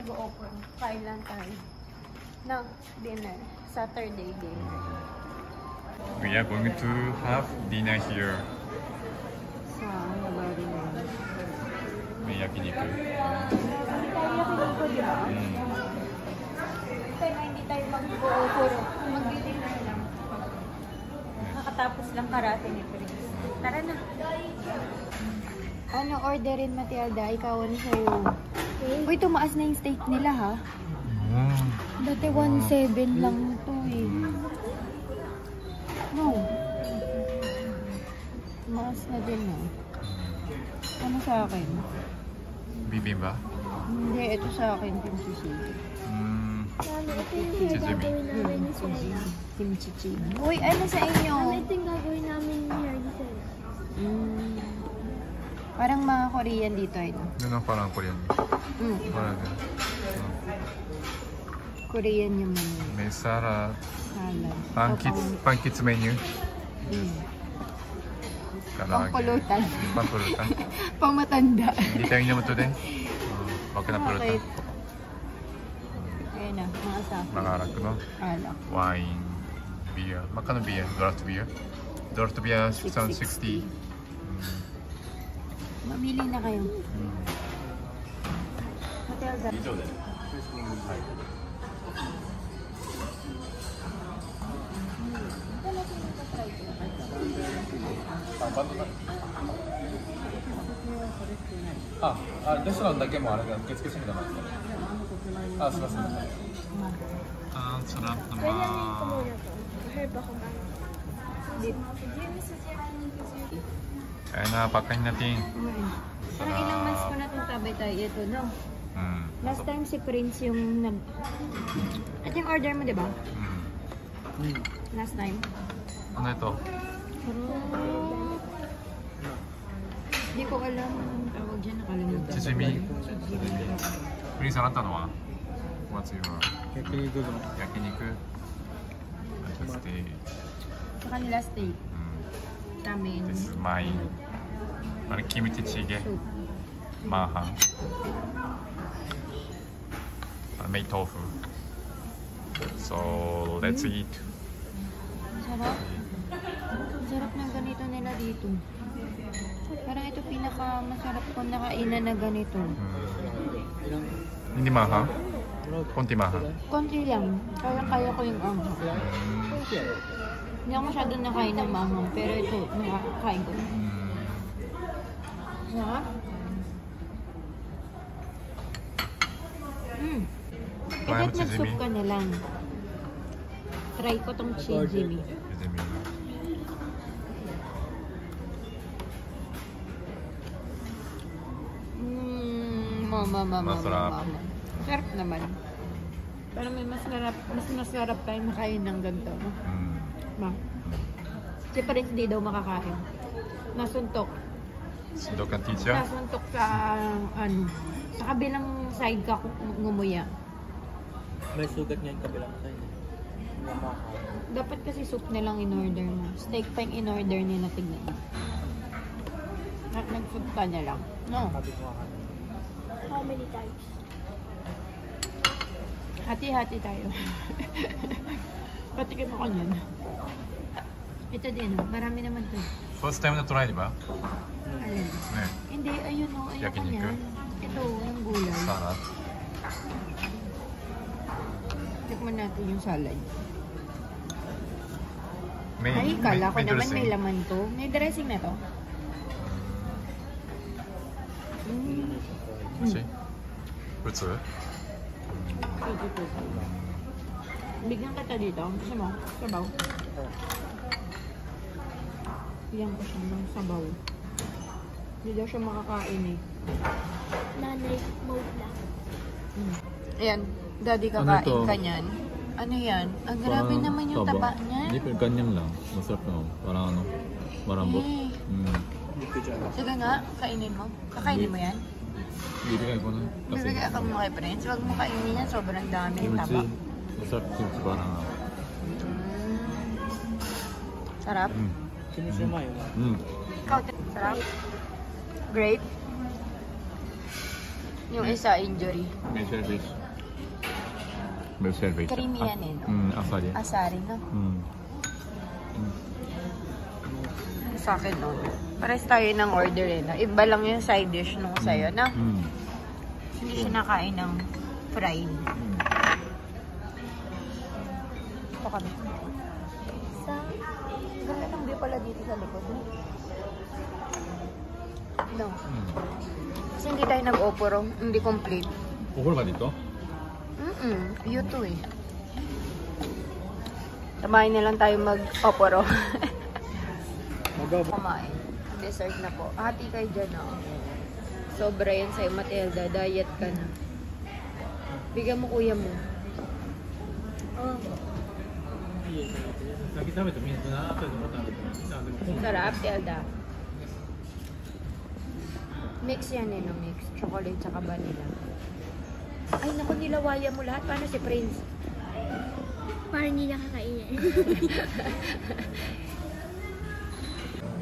mag-open. Kain lang tayo. No, dinner. Saturday dinner. We are going to have dinner here. Saan na ba dinner? May yakiniku. Hindi tayo yakiniku, di ba? Kaya hindi tayo mag-puro. Mag-dinner lang. Nakatapos lang karate ni Prince. Tara na. Ano orderin, Matilda? Ikaw ano sa'yo? Uy, tumaas na yung steak nila, ha? Dati 1.7 lang to eh. No. Tumaas na din, ha? Ano sa akin? Bibimbap? Hindi, ito sa akin, kimchi chicken. Ito yung gagawin namin ni Sela. Kimchi chicken. Uy, ano sa inyo? Ito yung gagawin namin ni Sela. Parang mga Korean dito, ito. Yun ang parang Korean. Parang Korean yung menu. may salad. Salad. Pankits menu. Pangkulutan. Pangkulutan. Pamatanda. Hindi tayo naman today. Okay na pulutan. Ayan na, mga sapi. Mangarak no? Alak. Wine, beer. Magkano beer? Draft beer? Draft beer 660. Mamili na kayo. Hotel Zara. 레스토랑 だけもあれが受付してみたいな。すいません。sarap Kailangan ko naman. muna to. Herb ako ba? Kaya na, pakain natin. Parang ilang months ko na itong tabay tayo. Ito, no? Last time si Prince yung nag... Ito yung order mo, di ba? Last time. Ano ito? Hindi ko alam ang tawag dyan. Nakalimutan. Chichimi. Prince, あなたのは What's your... Yakiniku. Steak. Sa kanila steak. Sa amin. This is mine. Parang kimchi jjigae. Soup. Maha. May tofu. So, let's eat. Sarap. Sarap ng ganito nila dito. Parang ito pinaka-masarap kong nakainan na ganito. Hindi maha? Konti maha? Konti lang. Kaya ko yung anghang. Hindi ako masyado nakain ng manghang, pero ito, nakakain ko. Sarap. Kahit nag-soup ka na lang. Try ko tong chijimi. Masarap. Sarap naman. Pero may mas masarap tayo makain ng ganito. No? Ma. Si Prince di daw makakain. Nasuntok. Suntok ang teacher? Nasuntok sa sa kabilang side ka ngumuya. May sugat niya yung kabilang side. Dapat kasi soup na lang in-order mo. Steak pa yung in-order nila, tignan. Nag-soup ka na lang. No. How many times? Hati-hati tayo. Patikim ako niyan. Ito din, marami naman to. First time na try, di ba? Alin? Hindi, ayun o. Ayun ko niyan. Ito, yung gulay. Salad. Tikman natin yung salad. May, Ay, kala ko naman dressing. may laman to. May dressing na to. Kasi? Putsu? Bigyan kita dito. Gusto mo? Sabaw. Bigyan ko siya ng sabaw. Hindi daw siya makakain eh. Nanay mode lang. Ayan. Daddy, kakain ka niyan. Ano yan? Ang grabe naman yung taba niya. Hindi, pero ganyan lang. Masarap naman. Parang ano, marambot. Sige nga, kainin mo. Kakainin mo yan? Bibigay ko na. Bibigay ako mo kay Prince. Huwag mo kainin yan. Sobrang dami yung taba. Masarap kimchi parang ano. Sarap? Ikaw, sarap? Grape? Yung isa, injury. May service. ベルセルベイ Creamy yan eh, no? うんアサリ Asari, no? うん Sa akin, no? Pares tayo ng order eh, no? Iba lang yung side dish nung sa'yo, no? うん Hindi siya nakain ng fried. Ito kami. Sa... Ganda ng view pala dito sa likod, no? No. Kasi hindi tayo nag-oporo. Hindi complete. お風呂場で行っ You too eh. Tamahin na lang tayo mag-oporo. Kumain. Dessert na po. Hati kayo dyan, oh. Sobra yan sa'yo, Matilda. Diet ka na. Bigyan mo kuya mo. Sarap, Tilda. Mix yan eh, no? Mix. Chocolate tsaka vanilla. Ay, naku, nilawaya mo lahat. Paano si Prince? Parang hindi nakakain.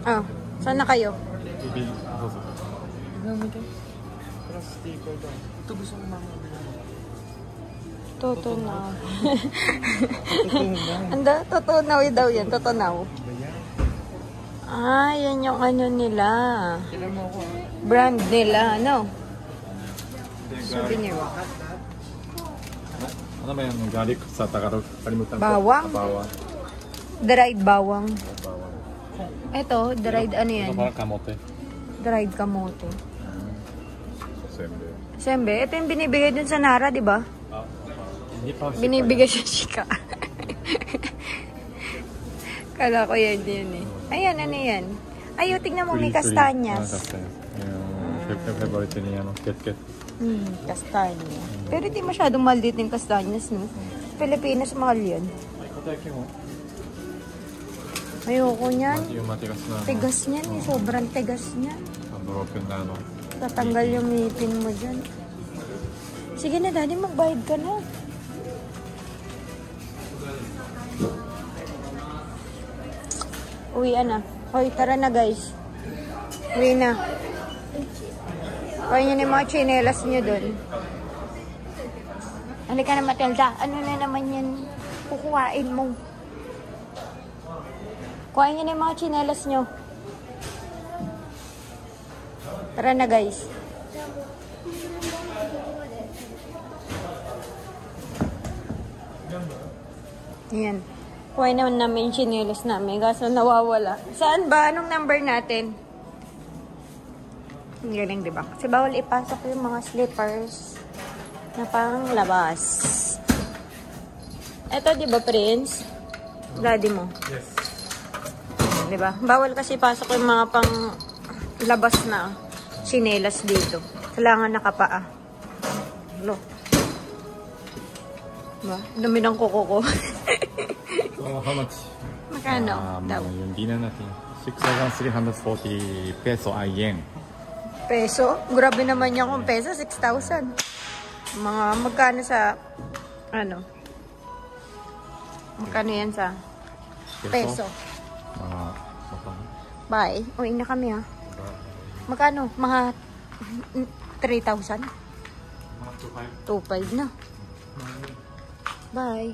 Ah, saan na kayo? どうぞ Tutunaw. Anda, tutunaw daw yan. Tutunaw. Ah, yan yung ano nila. Brand nila, ano? Souvenir. ano ba yung garlic sa Tagalog? Kalimutan ko. Bawang? Bawang. Dried bawang. Bawang. Ito, dried ano yan? Ito parang kamote. Dried kamote. Sembe. Sembe, ito yung binibigay dun sa Nara, di ba? Hindi pa Binibigay sa Shika. Kala ko yan eh. Ayan, ano yan? Ayaw, tignan mo, may kastanyas. Yung favorite niya, ket-ket. Kastanya. Pero di masyadong mahal dito yung kastanyas, no? Sa Pilipinas, mahal yan. Ayoko niyan. Yung matigas na. Tigas niyan eh. Sobrang tigas niyan. Ang broken na ano. Tatanggal yung ngipin mo dyan. Sige na, Daddy, magbayad ka na. Uwian na. Hoy, tara na guys. Uwi na. Kaya nyo na yung mga chinelas nyo dun. Halika na, Matilda. Ano na naman yan? Kukuhain mo. Kuhain nyo na yung mga chinelas nyo. Tara na guys. Ayan. Kuhain naman namin yung chinelas namin. Kaso nawawala. Saan ba? Anong number natin? Ang galing, diba? Kasi bawal ipasok yung mga slippers na pang labas. Eto, diba, Prince? Daddy mo. Yes. Diba? Bawal kasi pasok yung mga pang labas na chinelas dito. Kailangan nakapaa. Lo. Diba? Dumi ng kuko ko. So, how much? Magkano? Daw. Yung dinner natin. 6,340 peso ay yen. Peso? Grabe naman niya kung peso. 6,000. Mga magkano sa ano? Magkano yan sa peso? Bye. Uwi na kami ha. Magkano? Mga 3,000? 2,500 na. Bye.